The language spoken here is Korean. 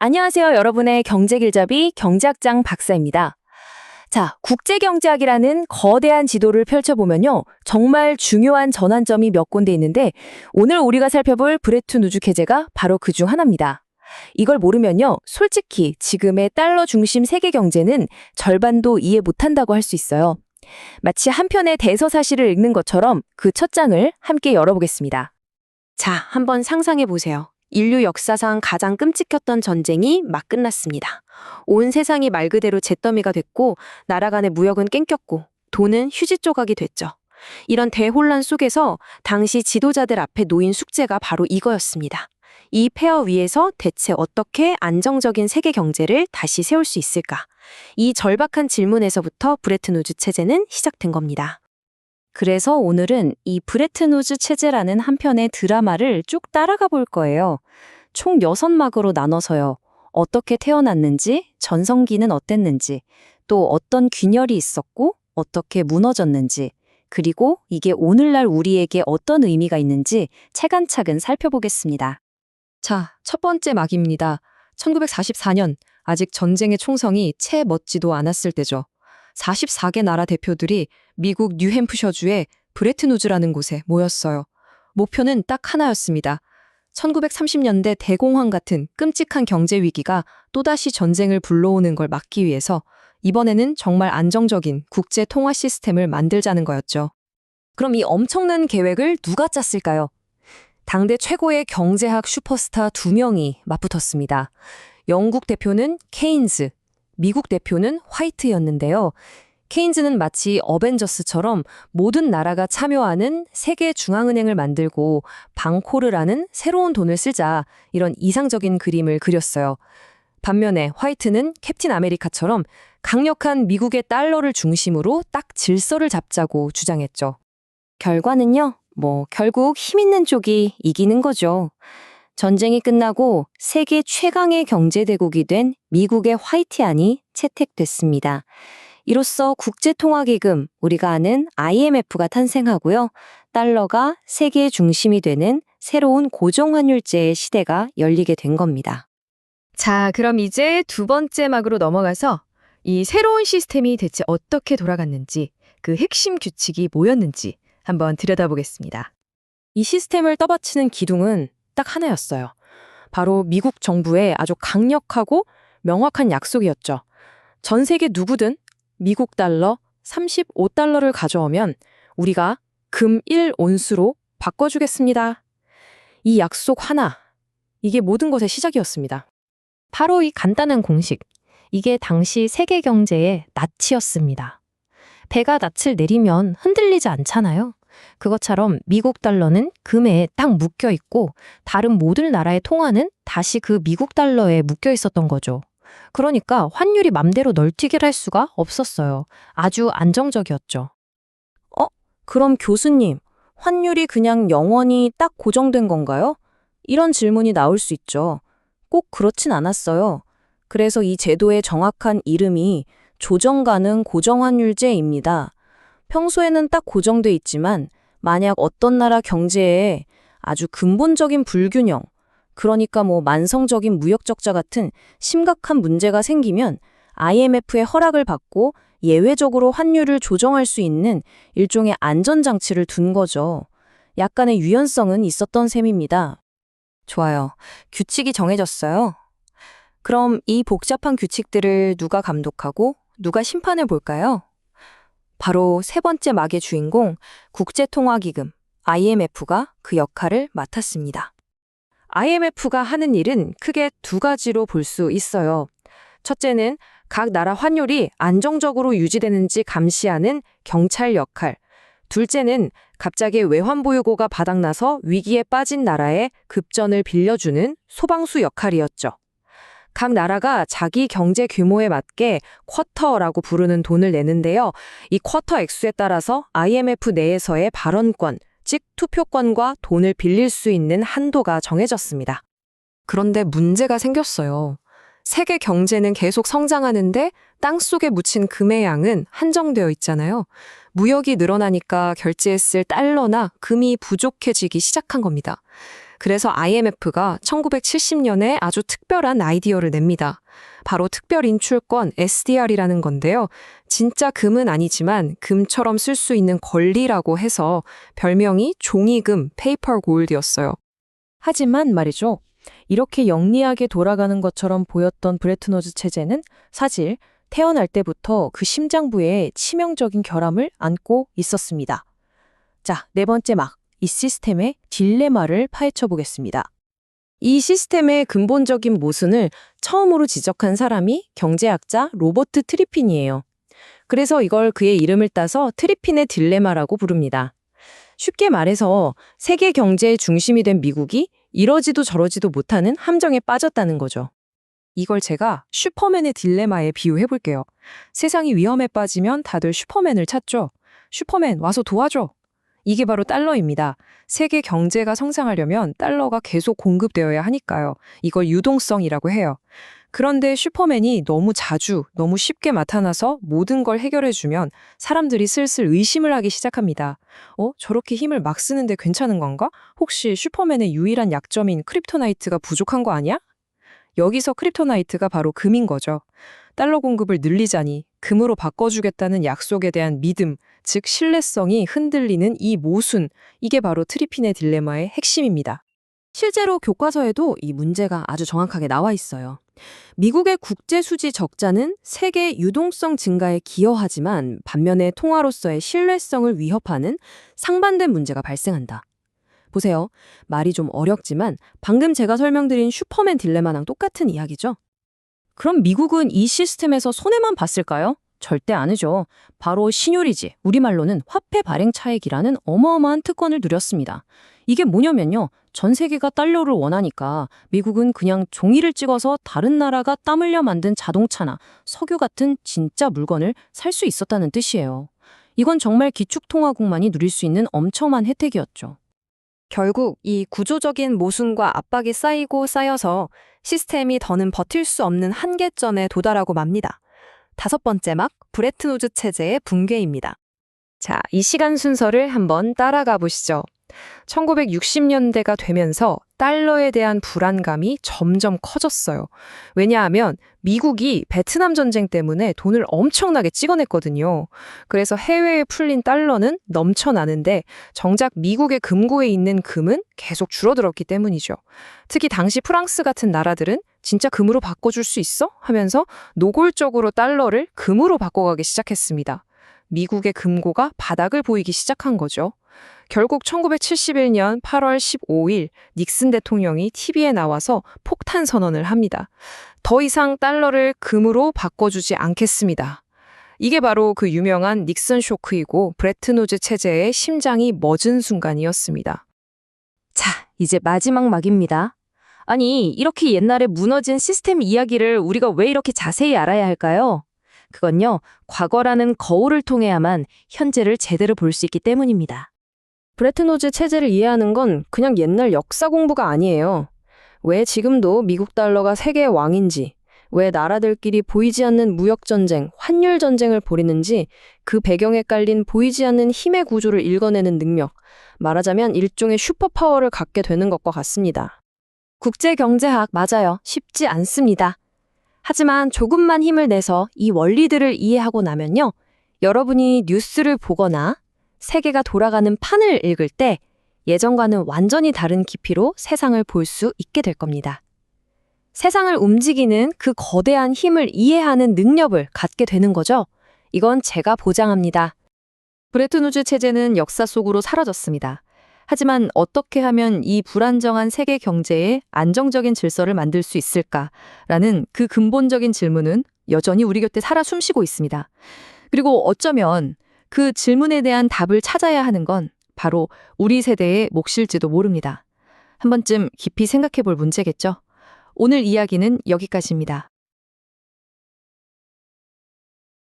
안녕하세요. 여러분의 경제길잡이 경제학장 박사입니다. 자, 국제경제학이라는 거대한 지도를 펼쳐보면요. 정말 중요한 전환점이 몇 군데 있는데 오늘 우리가 살펴볼 브레튼 우즈 체제가 바로 그 중 하나입니다. 이걸 모르면요. 솔직히 지금의 달러 중심 세계 경제는 절반도 이해 못한다고 할 수 있어요. 마치 한 편의 대서사시를 읽는 것처럼 그 첫 장을 함께 열어보겠습니다. 자, 한번 상상해 보세요. 인류 역사상 가장 끔찍했던 전쟁이 막 끝났습니다. 온 세상이 말 그대로 잿더미가 됐고 나라 간의 무역은 깽겼고 돈은 휴지 조각이 됐죠. 이런 대혼란 속에서 당시 지도자들 앞에 놓인 숙제가 바로 이거였습니다. 이 폐허 위에서 대체 어떻게 안정적인 세계 경제를 다시 세울 수 있을까? 이 절박한 질문에서부터 브레튼 우즈 체제는 시작된 겁니다. 그래서 오늘은 이 브레튼 우즈 체제라는 한 편의 드라마를 쭉 따라가 볼 거예요. 총 6막으로 나눠서요. 어떻게 태어났는지, 전성기는 어땠는지, 또 어떤 균열이 있었고, 어떻게 무너졌는지, 그리고 이게 오늘날 우리에게 어떤 의미가 있는지 차근차근 살펴보겠습니다. 자, 첫 번째 막입니다. 1944년, 아직 전쟁의 총성이 채 멎지도 않았을 때죠. 44개 나라 대표들이 미국 뉴햄프셔주의 브레튼 우즈라는 곳에 모였어요. 목표는 딱 하나였습니다. 1930년대 대공황 같은 끔찍한 경제 위기가 또다시 전쟁을 불러오는 걸 막기 위해서 이번에는 정말 안정적인 국제 통화 시스템을 만들자는 거였죠. 그럼 이 엄청난 계획을 누가 짰을까요? 당대 최고의 경제학 슈퍼스타 2명이 맞붙었습니다. 영국 대표는 케인즈, 미국 대표는 화이트였는데요. 케인즈는 마치 어벤져스처럼 모든 나라가 참여하는 세계 중앙은행을 만들고 방코르라는 새로운 돈을 쓰자 이런 이상적인 그림을 그렸어요. 반면에 화이트는 캡틴 아메리카처럼 강력한 미국의 달러를 중심으로 딱 질서를 잡자고 주장했죠. 결과는요, 결국 힘 있는 쪽이 이기는 거죠. 전쟁이 끝나고 세계 최강의 경제대국이 된 미국의 화이트안이 채택됐습니다. 이로써 국제통화기금, 우리가 아는 IMF가 탄생하고요. 달러가 세계의 중심이 되는 새로운 고정환율제의 시대가 열리게 된 겁니다. 자, 그럼 이제 두 번째 막으로 넘어가서 이 새로운 시스템이 대체 어떻게 돌아갔는지, 그 핵심 규칙이 뭐였는지 한번 들여다보겠습니다. 이 시스템을 떠받치는 기둥은 딱 하나였어요. 바로 미국 정부의 아주 강력하고 명확한 약속이었죠. 전 세계 누구든 미국 달러 35달러를 가져오면 우리가 금 1온수로 바꿔주겠습니다. 이 약속 하나, 이게 모든 것의 시작이었습니다. 바로 이 간단한 공식, 이게 당시 세계 경제의 낯이었습니다. 배가 낯을 내리면 흔들리지 않잖아요. 그것처럼 미국 달러는 금에 딱 묶여 있고 다른 모든 나라의 통화는 다시 그 미국 달러에 묶여 있었던 거죠. 그러니까 환율이 맘대로 널뛰기를 할 수가 없었어요. 아주 안정적이었죠. 그럼 교수님, 환율이 그냥 영원히 딱 고정된 건가요? 이런 질문이 나올 수 있죠. 꼭 그렇진 않았어요. 그래서 이 제도의 정확한 이름이 조정 가능 고정환율제입니다. 평소에는 딱 고정돼 있지만 만약 어떤 나라 경제에 아주 근본적인 불균형, 그러니까 만성적인 무역 적자 같은 심각한 문제가 생기면 IMF의 허락을 받고 예외적으로 환율을 조정할 수 있는 일종의 안전장치를 둔 거죠. 약간의 유연성은 있었던 셈입니다. 좋아요. 규칙이 정해졌어요. 그럼 이 복잡한 규칙들을 누가 감독하고 누가 심판해 볼까요? 바로 세 번째 막의 주인공 국제통화기금 IMF가 그 역할을 맡았습니다. IMF가 하는 일은 크게 두 가지로 볼 수 있어요. 첫째는 각 나라 환율이 안정적으로 유지되는지 감시하는 경찰 역할. 둘째는 갑자기 외환보유고가 바닥나서 위기에 빠진 나라에 급전을 빌려주는 소방수 역할이었죠. 각 나라가 자기 경제 규모에 맞게 쿼터라고 부르는 돈을 내는데요. 이 쿼터 액수에 따라서 IMF 내에서의 발언권, 즉 투표권과 돈을 빌릴 수 있는 한도가 정해졌습니다. 그런데 문제가 생겼어요. 세계 경제는 계속 성장하는데 땅속에 묻힌 금의 양은 한정되어 있잖아요. 무역이 늘어나니까 결제했을 달러나 금이 부족해지기 시작한 겁니다. 그래서 IMF가 1970년에 아주 특별한 아이디어를 냅니다. 바로 특별인출권 SDR이라는 건데요. 진짜 금은 아니지만 금처럼 쓸 수 있는 권리라고 해서 별명이 종이금, 페이퍼 골드였어요. 하지만 말이죠. 이렇게 영리하게 돌아가는 것처럼 보였던 브레튼 우즈 체제는 사실 태어날 때부터 그 심장부에 치명적인 결함을 안고 있었습니다. 자, 네 번째 막, 이 시스템의 딜레마를 파헤쳐 보겠습니다. 이 시스템의 근본적인 모순을 처음으로 지적한 사람이 경제학자 로버트 트리핀이에요. 그래서 이걸 그의 이름을 따서 트리핀의 딜레마라고 부릅니다. 쉽게 말해서 세계 경제의 중심이 된 미국이 이러지도 저러지도 못하는 함정에 빠졌다는 거죠. 이걸 제가 슈퍼맨의 딜레마에 비유해 볼게요. 세상이 위험에 빠지면 다들 슈퍼맨을 찾죠. 슈퍼맨 와서 도와줘. 이게 바로 달러입니다. 세계 경제가 성장하려면 달러가 계속 공급되어야 하니까요. 이걸 유동성이라고 해요. 그런데 슈퍼맨이 너무 자주, 너무 쉽게 나타나서 모든 걸 해결해주면 사람들이 슬슬 의심을 하기 시작합니다. 저렇게 힘을 막 쓰는데 괜찮은 건가? 혹시 슈퍼맨의 유일한 약점인 크립토나이트가 부족한 거 아니야? 여기서 크립토나이트가 바로 금인 거죠. 달러 공급을 늘리자니 금으로 바꿔주겠다는 약속에 대한 믿음, 즉 신뢰성이 흔들리는 이 모순, 이게 바로 트리핀의 딜레마의 핵심입니다. 실제로 교과서에도 이 문제가 아주 정확하게 나와 있어요. 미국의 국제 수지 적자는 세계 유동성 증가에 기여하지만 반면에 통화로서의 신뢰성을 위협하는 상반된 문제가 발생한다. 보세요. 말이 좀 어렵지만 방금 제가 설명드린 슈퍼맨 딜레마랑 똑같은 이야기죠. 그럼 미국은 이 시스템에서 손해만 봤을까요? 절대 아니죠. 바로 신율이지, 우리말로는 화폐 발행 차익이라는 어마어마한 특권을 누렸습니다. 이게 뭐냐면요. 전 세계가 달러를 원하니까 미국은 그냥 종이를 찍어서 다른 나라가 땀 흘려 만든 자동차나 석유 같은 진짜 물건을 살 수 있었다는 뜻이에요. 이건 정말 기축통화국만이 누릴 수 있는 엄청난 혜택이었죠. 결국 이 구조적인 모순과 압박이 쌓이고 쌓여서 시스템이 더는 버틸 수 없는 한계점에 도달하고 맙니다. 다섯 번째 막, 브레튼 우즈 체제의 붕괴입니다. 자, 이 시간 순서를 한번 따라가 보시죠. 1960년대가 되면서 달러에 대한 불안감이 점점 커졌어요. 왜냐하면 미국이 베트남 전쟁 때문에 돈을 엄청나게 찍어냈거든요. 그래서 해외에 풀린 달러는 넘쳐나는데 정작 미국의 금고에 있는 금은 계속 줄어들었기 때문이죠. 특히 당시 프랑스 같은 나라들은 진짜 금으로 바꿔줄 수 있어? 하면서 노골적으로 달러를 금으로 바꿔가기 시작했습니다. 미국의 금고가 바닥을 보이기 시작한 거죠. 결국 1971년 8월 15일 닉슨 대통령이 TV에 나와서 폭탄 선언을 합니다. 더 이상 달러를 금으로 바꿔주지 않겠습니다. 이게 바로 그 유명한 닉슨 쇼크이고 브레튼 우즈 체제의 심장이 멎은 순간이었습니다. 자, 이제 마지막 막입니다. 아니, 이렇게 옛날에 무너진 시스템 이야기를 우리가 왜 이렇게 자세히 알아야 할까요? 그건요, 과거라는 거울을 통해야만 현재를 제대로 볼 수 있기 때문입니다. 브레튼 우즈 체제를 이해하는 건 그냥 옛날 역사 공부가 아니에요. 왜 지금도 미국 달러가 세계의 왕인지, 왜 나라들끼리 보이지 않는 무역전쟁, 환율전쟁을 벌이는지 그 배경에 깔린 보이지 않는 힘의 구조를 읽어내는 능력, 말하자면 일종의 슈퍼파워를 갖게 되는 것과 같습니다. 국제경제학 맞아요. 쉽지 않습니다. 하지만 조금만 힘을 내서 이 원리들을 이해하고 나면요. 여러분이 뉴스를 보거나 세계가 돌아가는 판을 읽을 때 예전과는 완전히 다른 깊이로 세상을 볼 수 있게 될 겁니다. 세상을 움직이는 그 거대한 힘을 이해하는 능력을 갖게 되는 거죠. 이건 제가 보장합니다. 브레튼 우즈 체제는 역사 속으로 사라졌습니다. 하지만 어떻게 하면 이 불안정한 세계 경제에 안정적인 질서를 만들 수 있을까라는 그 근본적인 질문은 여전히 우리 곁에 살아 숨쉬고 있습니다. 그리고 어쩌면 그 질문에 대한 답을 찾아야 하는 건 바로 우리 세대의 몫일지도 모릅니다. 한 번쯤 깊이 생각해 볼 문제겠죠? 오늘 이야기는 여기까지입니다.